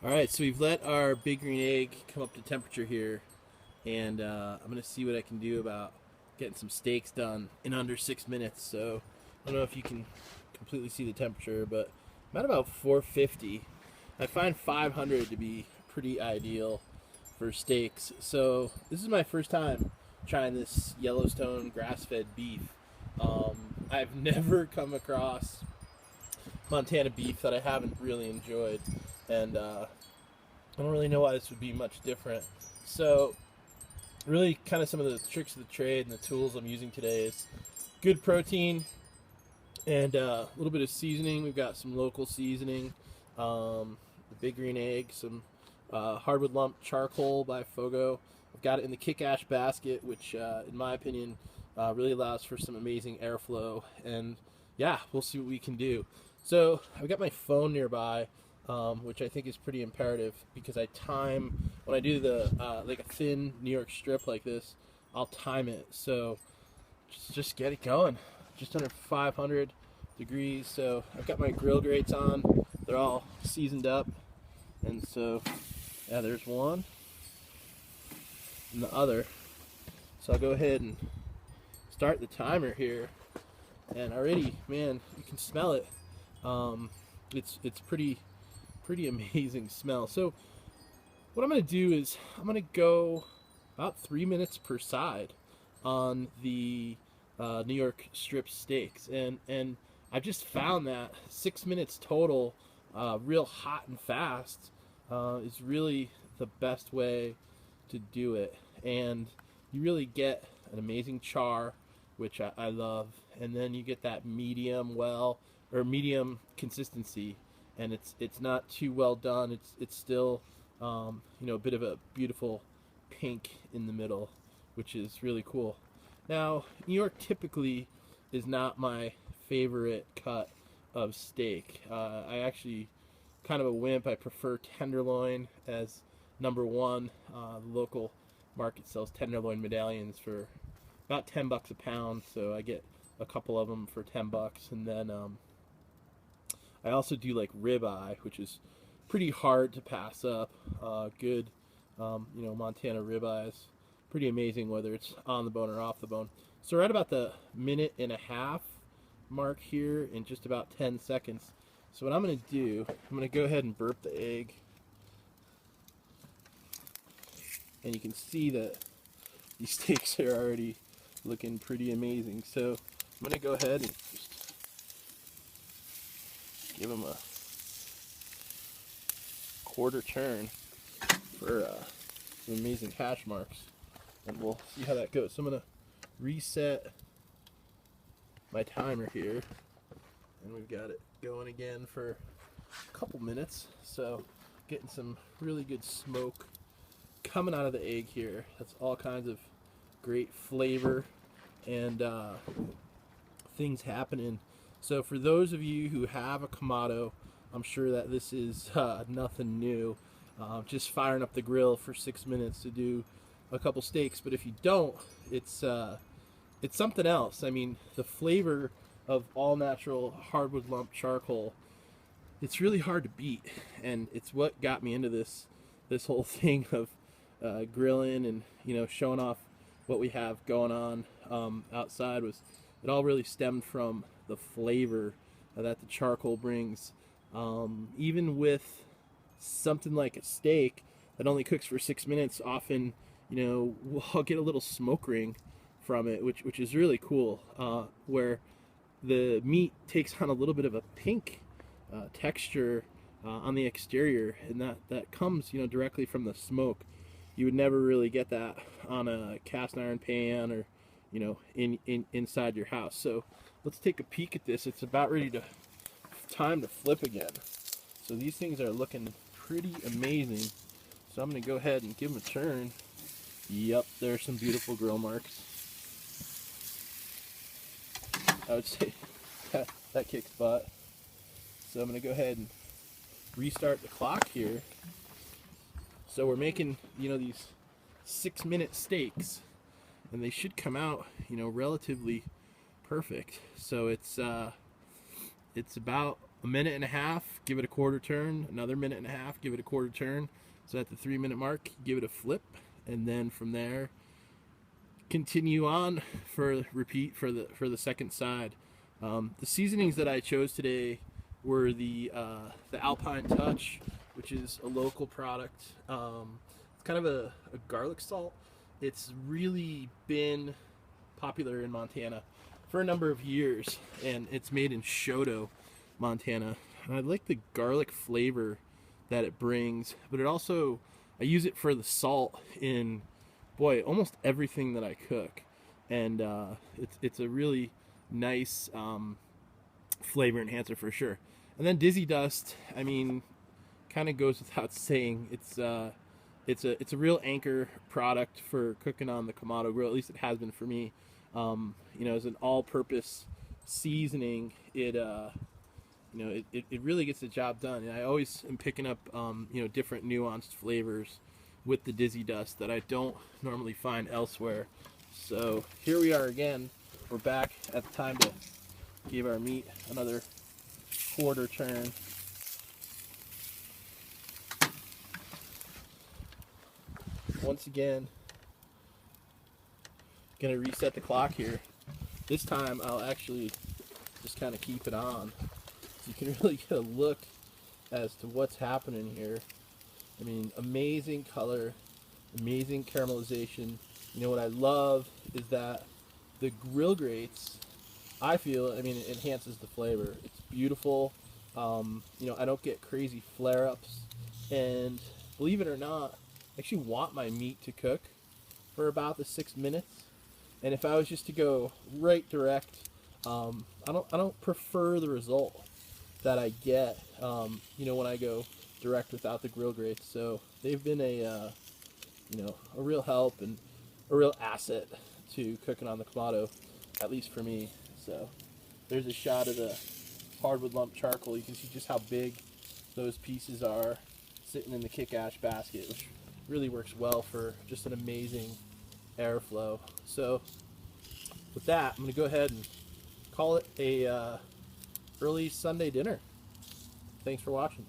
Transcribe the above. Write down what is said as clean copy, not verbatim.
Alright, so we've let our big green egg come up to temperature here, and I'm going to see what I can do about getting some steaks done in under 6 minutes. So I don't know if you can completely see the temperature, but I'm at about 450. I find 500 to be pretty ideal for steaks. So this is my first time trying this Yellowstone grass-fed beef. I've never come across Montana beef that I haven't really enjoyed, and I don't really know why this would be much different. So really kind of some of the tricks of the trade and the tools I'm using today is good protein and a little bit of seasoning. We've got some local seasoning, the big green egg, some hardwood lump charcoal by Fogo. I've got it in the kick ash basket, which in my opinion really allows for some amazing airflow, and yeah, we'll see what we can do. So I've got my phone nearby, which I think is pretty imperative because I time when I do the like a thin New York strip like this, I'll time it. So just get it going. Just under 500 degrees. So I've got my grill grates on. They're all seasoned up, and so yeah, there's one and the other. So I'll go ahead and start the timer here, and already, man, you can smell it. It's pretty amazing smell. So what I'm going to do is I'm going to go about 3 minutes per side on the New York strip steaks, and I've just found that 6 minutes total, real hot and fast, is really the best way to do it, and you really get an amazing char, which I love, and then you get that medium well or medium consistency, and it's not too well done. It's still a bit of a beautiful pink in the middle, which is really cool. Now, New York typically is not my favorite cut of steak. I actually kind of a wimp. I prefer tenderloin as number one. The local market sells tenderloin medallions for about $10 a pound, so I get a couple of them for $10, and then I also do like ribeye, which is pretty hard to pass up. Good, Montana ribeyes, pretty amazing whether it's on the bone or off the bone. So right about the minute and a half mark here in just about 10 seconds. So what I'm going to do, I'm going to go ahead and burp the egg. And you can see that these steaks are already looking pretty amazing. So I'm going to go ahead and just give them a quarter turn for some amazing hash marks, and we'll see how that goes. So I'm going to reset my timer here, and we've got it going again for a couple minutes. So getting some really good smoke coming out of the egg here. That's all kinds of great flavor and things happening. So for those of you who have a Kamado, I'm sure that this is nothing new. Just firing up the grill for 6 minutes to do a couple steaks. But if you don't, it's something else. I mean, the flavor of all natural hardwood lump charcoal, it's really hard to beat, and it's what got me into this whole thing of grilling and showing off what we have going on outside. Was it all really stemmed from the flavor that the charcoal brings. Even with something like a steak that only cooks for 6 minutes, often I'll get a little smoke ring from it, which is really cool, where the meat takes on a little bit of a pink texture on the exterior, and that comes directly from the smoke. You would never really get that on a cast iron pan or inside your house. So let's take a peek at this. It's about ready to time to flip again. So these things are looking pretty amazing. So I'm going to go ahead and give them a turn. Yep, there's some beautiful grill marks. I would say that kicks butt. So I'm going to go ahead and restart the clock here. So we're making these 6 minute steaks, and they should come out relatively perfect. So it's about a minute and a half, give it a quarter turn, another minute and a half, give it a quarter turn. So at the 3-minute mark, give it a flip, and then from there, continue on for repeat for the second side. The seasonings that I chose today were the Alpine Touch, which is a local product. It's kind of a garlic salt. It's really been popular in Montana for a number of years, and it's made in Shoto, Montana. And I like the garlic flavor that it brings, but it also, I use it for the salt in, boy, almost everything that I cook, and it's a really nice flavor enhancer for sure. And then Dizzy Dust, I mean, kind of goes without saying. It's a real anchor product for cooking on the Kamado Grill. At least it has been for me. As an all-purpose seasoning, it really gets the job done. And I always am picking up different nuanced flavors with the Dizzy Dust that I don't normally find elsewhere. So here we are again. We're back at the time to give our meat another quarter turn. Once again, gonna reset the clock here. This time I'll actually just kind of keep it on so you can really get a look as to what's happening here. I mean, amazing color, amazing caramelization. What I love is that the grill grates, I feel, it enhances the flavor. It's beautiful. I don't get crazy flare-ups, and believe it or not, I actually want my meat to cook for about the 6 minutes. And if I was just to go right direct, I don't prefer the result that I get, when I go direct without the grill grates. So they've been a real help and a real asset to cooking on the Kamado, at least for me. So there's a shot of the hardwood lump charcoal. You can see just how big those pieces are sitting in the kick ash basket, which really works well for just an amazing airflow. So with that, I'm going to go ahead and call it a early Sunday dinner. Thanks for watching.